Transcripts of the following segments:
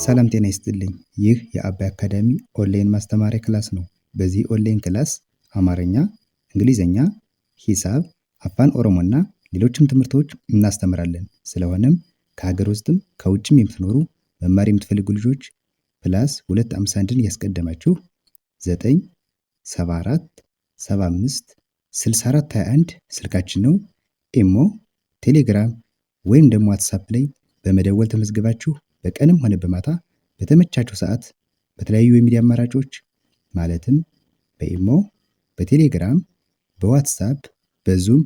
ሰላም ጤና ይስጥልኝ። ይህ የአባይ አካዳሚ ኦንላይን ማስተማሪያ ክላስ ነው። በዚህ ኦንላይን ክላስ አማርኛ፣ እንግሊዝኛ፣ ሂሳብ፣ አፋን ኦሮሞና ሌሎችም ትምህርቶች እናስተምራለን። ስለሆነም ከሀገር ውስጥም ከውጭም የምትኖሩ መማር የምትፈልጉ ልጆች ፕላስ 251ን ያስቀደማችሁ 974 75 64 21 ስልካችን ነው። ኢሞ፣ ቴሌግራም ወይም ደግሞ ዋትሳፕ ላይ በመደወል ተመዝግባችሁ በቀንም ሆነ በማታ በተመቻችሁ ሰዓት በተለያዩ የሚዲያ አማራጮች ማለትም በኢሞ፣ በቴሌግራም፣ በዋትሳፕ፣ በዙም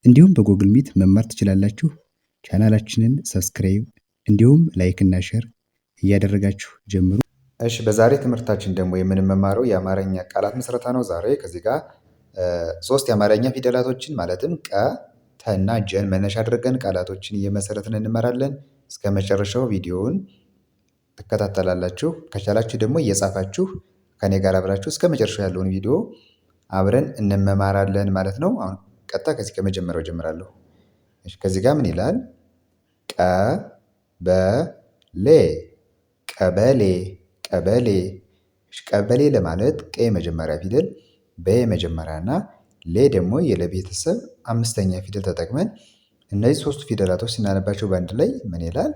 እንዲሁም በጉግል ሚት መማር ትችላላችሁ። ቻናላችንን ሰብስክራይብ እንዲሁም ላይክ እና ሼር እያደረጋችሁ ጀምሩ። እሺ፣ በዛሬ ትምህርታችን ደግሞ የምንመማረው የአማርኛ ቃላት ምስረታ ነው። ዛሬ ከዚህ ጋር ሶስት የአማርኛ ፊደላቶችን ማለትም ቀ፣ ተ እና ጀን መነሻ አድርገን ቃላቶችን እየመሰረትን እንመራለን። እስከ መጨረሻው ቪዲዮውን ትከታተላላችሁ። ከቻላችሁ ደግሞ እየጻፋችሁ ከኔ ጋር አብራችሁ እስከ መጨረሻው ያለውን ቪዲዮ አብረን እንመማራለን ማለት ነው። አሁን ቀጥታ ከዚህ ከመጀመሪያው ጀምራለሁ። እሺ፣ ከዚህ ጋር ምን ይላል? ቀበሌ ቀበሌ ቀበሌ። ቀበሌ ለማለት ቀ የመጀመሪያ ፊደል፣ በ የመጀመሪያ እና ሌ ደግሞ የለቤተሰብ አምስተኛ ፊደል ተጠቅመን እነዚህ ሶስቱ ፊደላቶች ስናነባቸው በአንድ ላይ ምን ይላል?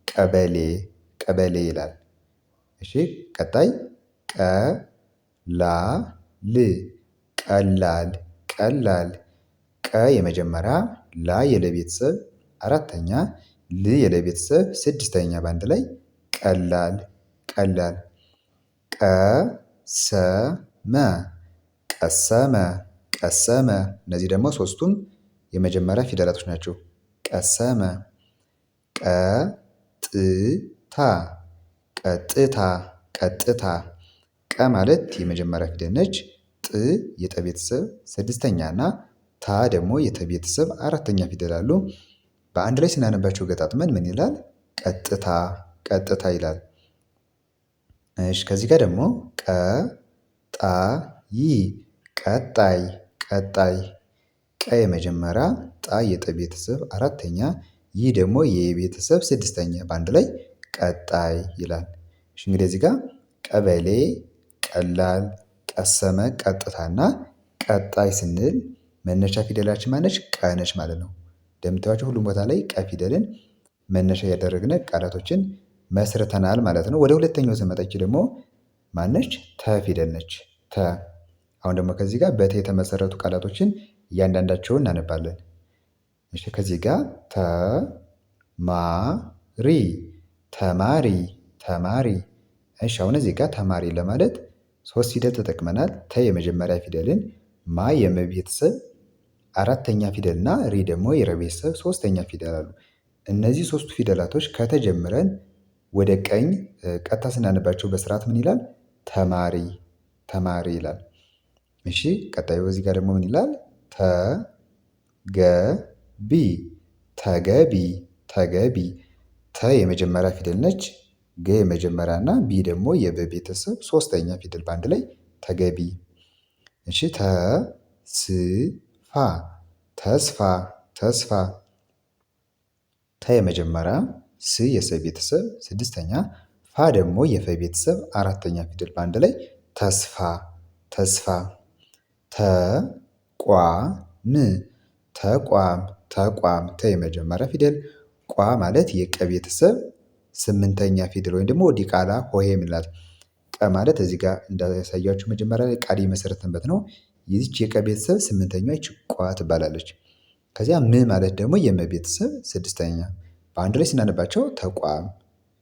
ቀበሌ ቀበሌ ይላል። እሺ፣ ቀጣይ ቀላል ቀላል ቀላል። ቀ የመጀመሪያ፣ ላ የለቤተሰብ አራተኛ፣ ል የለቤተሰብ ስድስተኛ በአንድ ላይ ቀላል ቀላል። ቀሰመ ቀሰመ ቀሰመ። እነዚህ ደግሞ ሶስቱም የመጀመሪያ ፊደላቶች ናቸው። ቀሰመ። ቀጥታ ቀጥታ ቀጥታ። ቀ ማለት የመጀመሪያ ፊደል ነች። ጥ የጠ ቤተሰብ ስድስተኛ እና ታ ደግሞ የተ ቤተሰብ አራተኛ ፊደል አሉ። በአንድ ላይ ስናነባቸው ገጣጥመን ምን ይላል? ቀጥታ ቀጥታ ይላል። እሺ፣ ከዚህ ጋር ደግሞ ቀጣይ ቀጣይ ቀጣይ። ቀ የመጀመሪያ፣ ጣ የጠ ቤተሰብ አራተኛ፣ ይህ ደግሞ የቤተሰብ ስድስተኛ በአንድ ላይ ቀጣይ ይላል። እሺ፣ እንግዲህ እዚህ ጋር ቀበሌ፣ ቀላል፣ ቀሰመ፣ ቀጥታና ቀጣይ ስንል መነሻ ፊደላችን ማነች? ቀ ነች ማለት ነው። እንደምታዩዋቸው ሁሉም ቦታ ላይ ቀ ፊደልን መነሻ ያደረግን ቃላቶችን መስርተናል ማለት ነው። ወደ ሁለተኛው ስንመጣች ደግሞ ማነች? ተ ፊደል ነች። ተ። አሁን ደግሞ ከዚህ ጋር በተ የተመሰረቱ ቃላቶችን እያንዳንዳቸውን እናነባለን። እሺ፣ ከዚህ ጋር ተማሪ ተማሪ ተማሪ። እሺ፣ አሁን እዚህ ጋር ተማሪ ለማለት ሶስት ፊደል ተጠቅመናል። ተ የመጀመሪያ ፊደልን፣ ማ የመቤተሰብ አራተኛ ፊደል እና ሪ ደግሞ የረቤተሰብ ሶስተኛ ፊደል አሉ። እነዚህ ሶስቱ ፊደላቶች ከተጀምረን ወደ ቀኝ ቀጥታ ስናነባቸው በስርዓት ምን ይላል? ተማሪ ተማሪ ይላል። እሺ፣ ቀጣዩ በዚህ ጋር ደግሞ ምን ይላል? ተገቢ ተገቢ ተገቢ። ተ የመጀመሪያ ፊደል ነች። ገ የመጀመሪያ እና ቢ ደግሞ የበቤተሰብ ሶስተኛ ፊደል በአንድ ላይ ተገቢ። እሺ፣ ተስፋ ተስፋ ተስፋ። ተ የመጀመሪያ፣ ስ የሰ ቤተሰብ ስድስተኛ፣ ፋ ደግሞ የፈ ቤተሰብ አራተኛ ፊደል በአንድ ላይ ተስፋ ተስፋ። ተቋም ተቋም ተቋም። ተ የመጀመሪያ ፊደል፣ ቋ ማለት የቀ ቤተሰብ ስምንተኛ ፊደል ወይም ደግሞ ዲቃላ ሆሄ የምንላት። ቀ ማለት እዚህ ጋር እንዳሳያችሁ መጀመሪያ ላይ ቃል የመሰረትንበት ነው። ይህች የቀ ቤተሰብ ስምንተኛ ይች ቋ ትባላለች። ከዚያ ም ማለት ደግሞ የመ ቤተሰብ ስድስተኛ በአንድ ላይ ስናነባቸው ተቋም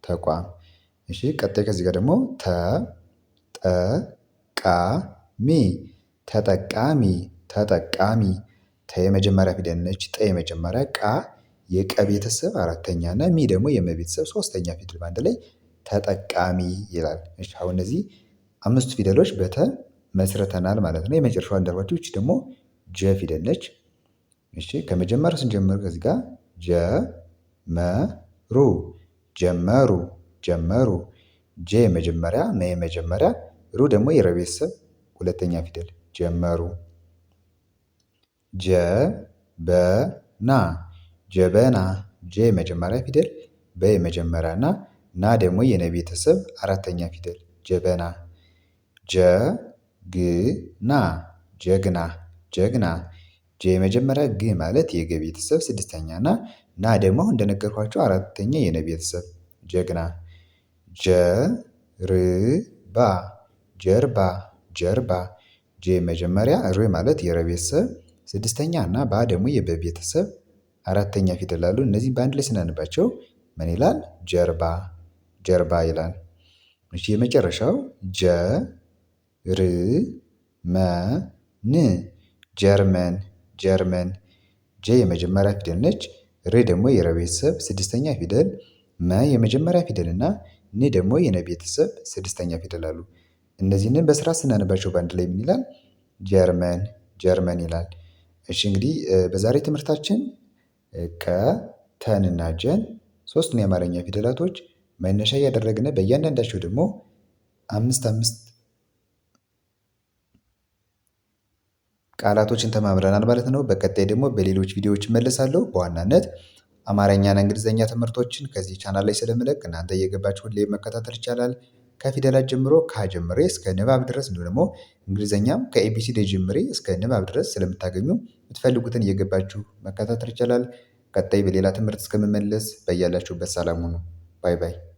ተቋም። እሺ፣ ቀጣይ ከዚህ ጋር ደግሞ ተጠቃሚ ተጠቃሚ ተጠቃሚ። ተ የመጀመሪያ ፊደል ነች። ጠ የመጀመሪያ፣ ቃ የቀ ቤተሰብ አራተኛ እና ሚ ደግሞ የመ ቤተሰብ ሶስተኛ ፊደል በአንድ ላይ ተጠቃሚ ይላል። እሺ፣ አሁን እነዚህ አምስቱ ፊደሎች በተ መስርተናል ማለት ነው። የመጨረሻዋ እንዳልኳችሁ ይቺ ደግሞ ጀ ፊደል ነች። እሺ፣ ከመጀመሪያው ስንጀምር ከዚህ ጋር ጀመሩ ጀመሩ ጀመሩ። ጀ የመጀመሪያ፣ መ የመጀመሪያ፣ ሩ ደግሞ የረ ቤተሰብ ሁለተኛ ፊደል ጀመሩ። ጀበና ጀበና። ጀ የመጀመሪያ ፊደል፣ በ የመጀመሪያ እና ና ደግሞ የነ ቤተሰብ አራተኛ ፊደል ጀበና ጀግና ጀግና ጀግና ጀ የመጀመሪያ ግ ማለት የገ ቤተሰብ ስድስተኛ ና ደግሞ አሁን እንደነገርኳችሁ አራተኛ የነ ቤተሰብ ጀግና ጀርባ ጀርባ ጀርባ ጀ መጀመሪያ ር ማለት የረ ቤተሰብ ስድስተኛ እና ባ ደግሞ የበ ቤተሰብ አራተኛ ፊደል አሉ። እነዚህን በአንድ ላይ ስናነባቸው ምን ይላል? ጀርባ ጀርባ ይላል። እሺ የመጨረሻው ጀርመን ጀርመን ጀርመን ጀ የመጀመሪያ ፊደል ነች። ር ደግሞ የረ ቤተሰብ ስድስተኛ ፊደል መ የመጀመሪያ ፊደል እና ን ደግሞ የነ ቤተሰብ ስድስተኛ ፊደል አሉ። እነዚህንን በስርዓት ስናነባቸው በአንድ ላይ ምን ይላል? ጀርመን ጀርመን ይላል። እሺ እንግዲህ በዛሬ ትምህርታችን ከ ተንና ጀን ሶስቱን የአማርኛ ፊደላቶች መነሻ እያደረግን በእያንዳንዳቸው ደግሞ አምስት ቃላቶችን ተማምረናል ማለት ነው። በቀጣይ ደግሞ በሌሎች ቪዲዮዎች እመለሳለሁ። በዋናነት አማርኛና እንግሊዘኛ ትምህርቶችን ከዚህ ቻናል ላይ ስለምለቅ እናንተ እየገባችሁ ሁሌ መከታተል ይቻላል። ከፊደላት ጀምሮ ከሀ ጀምሬ እስከ ንባብ ድረስ እንዲሁም ደግሞ እንግሊዘኛም ከኤቢሲዲ ጀምሬ እስከ ንባብ ድረስ ስለምታገኙ የምትፈልጉትን እየገባችሁ መከታተል ይቻላል። ቀጣይ በሌላ ትምህርት እስከምመለስ በያላችሁበት ሰላም ሁኑ። ባይ ባይ